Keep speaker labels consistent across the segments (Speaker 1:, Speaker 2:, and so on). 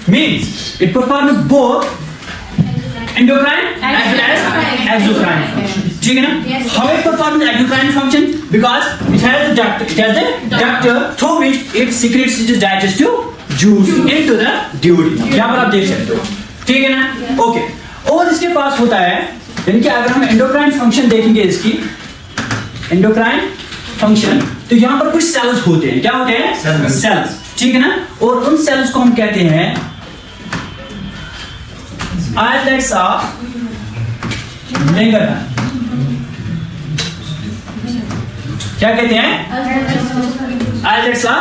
Speaker 1: means it performs both endocrine as well as exocrine function. ठीक है ना? How it performs endocrine function? Because it has the ductor through which it secretes its digestive juice into the duodenum. यहाँ पर आप देख सकते हो, ठीक है ना? ओके, और इसके पास होता है, यानी कि अगर हम एंडोक्राइन फंक्शन देखेंगे इसकी एंडोक्राइन फंक्शन, तो यहाँ पर कुछ सेल्स होते हैं. क्या होते हैं? सेल्स. ठीक है ना? और उन सेल्स को हम कहते हैं islets of Langerhans. क्या कहते हैं? islets of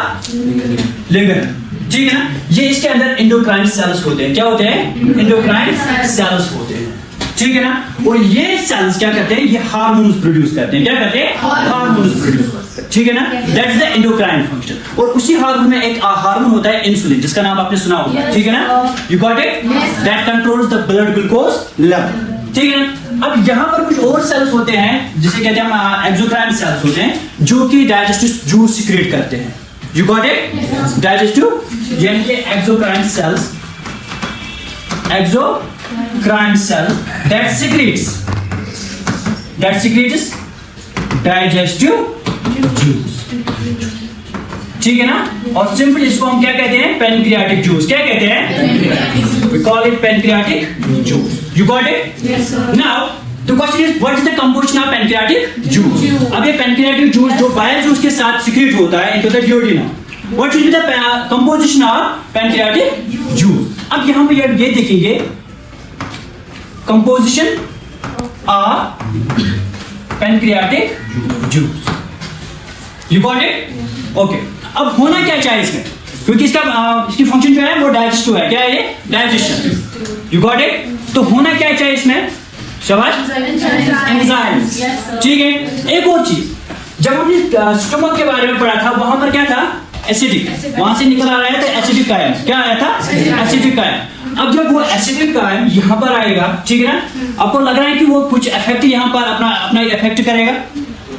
Speaker 1: Langerhans. ठीक है ना? ये इसके अंदर एंडोक्राइन सेल्स होते हैं. क्या होते हैं? एंडोक्राइन सेल्स होते हैं. ठीक है ना? और ये सेल्स क्या करते हैं? ये हार्मोन्स प्रोड्यूस करते हैं. क्या करते हैं? हार्मोन्स प्रोड्यूस करते हैं. ठीक है ना? That is the endocrine function. और उसी हार्मोन में एक हार्मोन होता है इंसुलिन, जिसका नाम आपने सुना होगा. ठीक है ना? You got it? That controls the blood glucose level. ठीक है ना? अब यहाँ पर कुछ और सेल्स होते हैं जिसे कहते हैं हम एक्सोक्राइन सेल्स होते हैं, जो कि डाइजेस्टिव जूस सीक्रेट करते हैं. You got it? डाइजेस्टिव यानी कि exocrine cells, exocrine cell that secretes digestive juice. ठीक है ना? और सिंपली इसको हम क्या कहते हैं? Pancreatic juice. क्या कहते हैं? we call it pancreatic juice. you got it?
Speaker 2: Yes sir.
Speaker 1: Now the question is what is the composition of pancreatic juice? अब ये pancreatic juice जो bile juice के साथ secrete होता है into the duodenum, what should be the composition of pancreatic juice? अब यहाँ पे ये देखेंगे composition of pancreatic juice. You got it? Okay. अब होना क्या चाहिए इसमें? क्योंकि इसकी फंक्शन जो है वो डाइजेस्टिव है. क्या है ये? डाइजेशन. You got it? तो होना क्या चाहिए इसमें? शाबाश. एंजाइम्स. ठीक है. एक और चीज, जब हमने स्टमक के बारे में पढ़ा था, वहां पर क्या था? एसिडिक. वहां से निकल आ रहा है तो एसिडिक आयन. क्या आया था? Acidic ion. अब जब वो एसिडिक आयन यहाँ पर आएगा, ठीक है ना? आपको लग रहा है कि वो कुछ इफेक्ट यहाँ पर अपना इफेक्ट करेगा,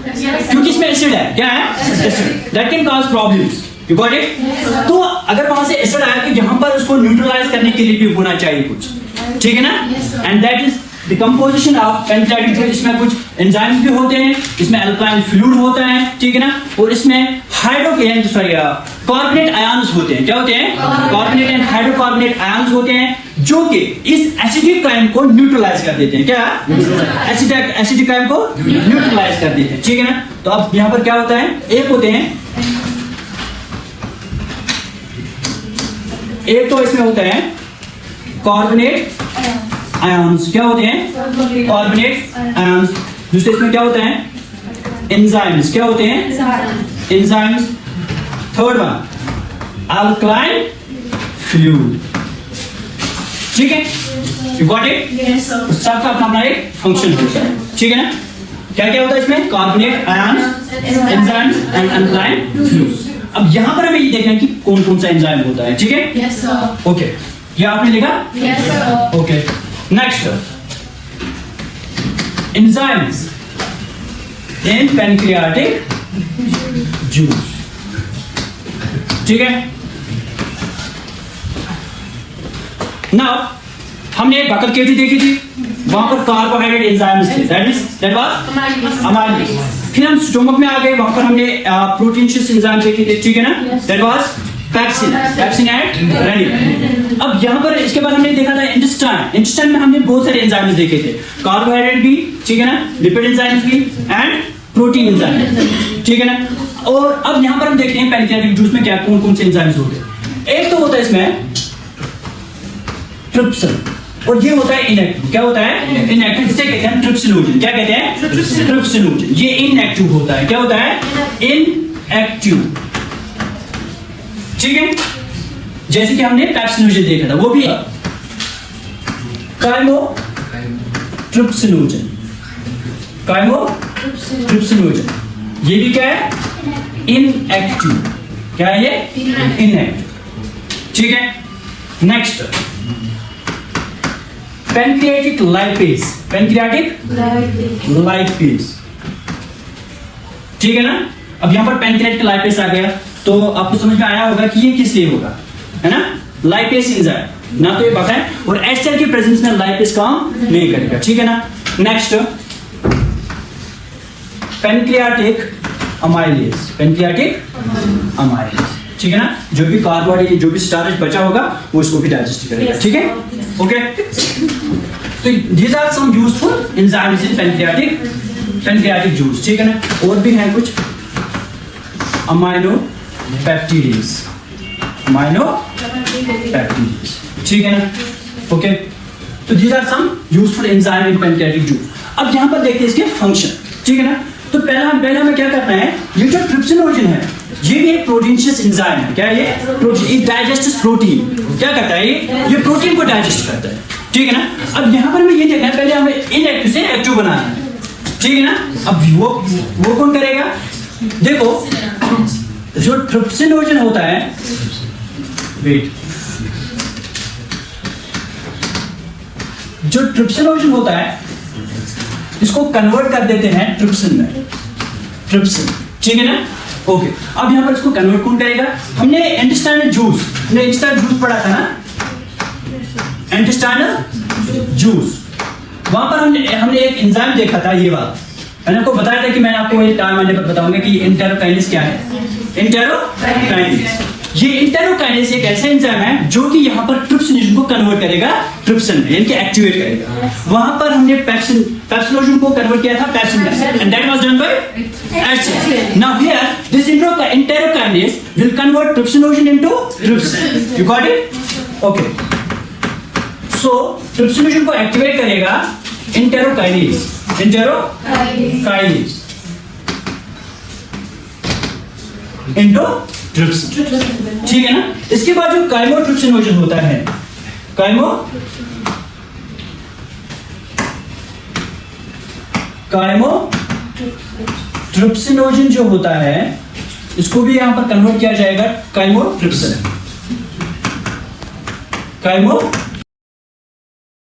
Speaker 1: क्योंकि इसमें एसिड है. क्या है? Acid. That can cause problems. You got it? तो अगर वहां से एसिड आया तो यहाँ पर उसको न्यूट्रलाइज करने के लिए भी होना चाहिए कुछ. ठीक है ना? And that is the composition of pancreatic juice. इसमें कुछ एंजाइम्स भी होते हैं, इसमें अल्कालाइन फ्लूइड होता है. ठीक है ना? और इसमें कार्बोनेट आयन्स होते हैं. क्या होते हैं? कार्बोनेट एंड हाइड्रोकार्बोनेट आयन्स होते हैं, जो कि इस एसिडिक आयन को न्यूट्रलाइज कर देते हैं. क्या? एसिडिक आयन को न्यूट्रलाइज कर देते हैं. ठीक है ना? तो अब यहाँ पर क्या होता है? एक तो इसमें होता है कार्बोनेट आयन्स. क्या होते हैं? Carbonate ions. दूसरे इसमें क्या होता है? एंजाइम्स. क्या होते हैं? Enzymes. Third one alkaline fluid. ठीक है? You got it?
Speaker 2: Yes sir.
Speaker 1: सबका अपना एक फंक्शन होता है. ठीक है ना? क्या क्या होता है इसमें? Carbonate ions, enzymes and alkaline fluid. अब यहाँ पर हमें ये देखना है कि कौन कौन सा एंजाइम होता है. ठीक है?
Speaker 2: Yes sir.
Speaker 1: ओके. ये आपने लिखा?
Speaker 2: Yes sir.
Speaker 1: Okay. Next, enzymes in pancreatic juice. ठीक है? नाउ हमने बकल केवी देखी थी, वहां पर कार्बोहाइड्रेट एंजाइम्स थे. That was amylase. फिर हम स्टोमक में आ गए, वहां पर हमने प्रोटीनशियस एंजाइम देखे थे. ठीक है ना? That was pepsin and renin. अब यहाँ पर इसके बाद हमने देखा था इंटेस्टाइन में हमने बहुत सारे एंजाइम्स देखे थे. कार्बोहाइड्रेट भी, ठीक है ना? लिपिड एंजाइम्स भी एंड प्रोटीन एंजाइम. ठीक है ना? और अब यहाँ पर हम देखते हैं पैनक्रियाटिक जूस में क्या कौन कौन से एंजाइम्स होते हैं. एक तो होता है इसमें ट्रिप्सिन, और ये होता है इनएक्टिव. क्या होता है? इनएक्टिव. इसे कहते हैं ट्रिप्सिनोजन. क्या कहते हैं? ट्रिप्सिनोजन. ये इनएक्टिव होता है. क्या होता है? इनएक्टिव. ठीक है? जैसे कि हमने पैप्सिनोजन देखा था, वो भी काइमोट्रिप्सिनोजन. काइमोट्रिप्सिनोजन. ये भी क्या है? इनएक्टिव. क्या है ये? इनएक्टिव. ठीक है? Next, pancreatic lipase. ठीक है ना? अब यहां पर पैनक्रियाटिक लाइपेज आ गया, तो आपको समझ में आया होगा कि ये किस लिए होगा, है ना? लाइपेज एंजाइम ना तो ये पता है, और एच सेल की प्रेजेंस में लाइपेज काम नहीं करेगा, ठीक है ना। Next pancreatic amylase, pancreatic amylase, ठीक है ना, जो भी कार्बोहाइड्रेट जो भी स्टार्च बचा होगा वो इसको भी डाइजेस्ट करेगा, ठीक है। ओके, तो these are some useful enzymes in pancreatic juice, ठीक है ना। और भी हैं कुछ अमाइनो पैप्टिडेज, ठीक है ना। ओके, तो these are some useful enzyme in pancreatic juice. अब यहाँ पर देखते हैं इसके फंक्शन, ठीक है ना। तो पहला हमें क्या करना है, ये जो ट्रिप्सिनोजन है ये भी एक प्रोटीनशियस एंजाइम है। क्या ये प्रोटीन, इट डाइजेस्ट्स प्रोटीन। क्या करता है ये प्रोटीन को डाइजेस्ट करता है, ठीक है ना। अब यहाँ पर हमें ये देखना है, पहले हमें इनएक्टिव से एक्टिव बनाना है, ठीक है ना। अब वो कौन करेगा, देखो जो ट्रिप्सिनोजन होता है, वेट, जो ट्रिप्सिनोजन होता है इसको कन्वर्ट कर देते हैं ट्रिप्सिन में, ट्रिप्सिन, ठीक है ना। ओके, अब यहां पर इसको कन्वर्ट कौन करेगा, हमने इंटेस्टाइनल जूस पढ़ा था ना, इंटेस्टाइनल जूस, वहां पर हमने एक एंजाइम देखा था, ये वाला मैंने आपको बताया था कि मैं आपको एक टाइम आने पर बताऊंगा कि इंटेरोकाइनेज क्या है। इंटेरोकाइनेज, ये इंटेरोकाइनेज एक ऐसा एंजाइम है जो कि यहाँ पर ट्रिप्सिनोजन को कन्वर्ट करेगा ट्रिप्सिन में, यानी कि एक्टिवेट करेगा। वहां पर हमने पेप्सिनोजन को कन्वर्ट किया था पेप्सिन में, and that was done by H. Now here this enterokinase will convert trypsinogen into trypsin, you got it. Okay, so trypsinogen को एक्टिवेट करेगा इंटेरोकाइनेज इनटू ट्रिप्सिन, ठीक है ना। इसके बाद जो काइमोट्रिप्सिनोजन होता है, काइमोट्रिप्सिनोजन जो होता है इसको भी यहां पर कन्वर्ट किया जाएगा काइमोट्रिप्सिन,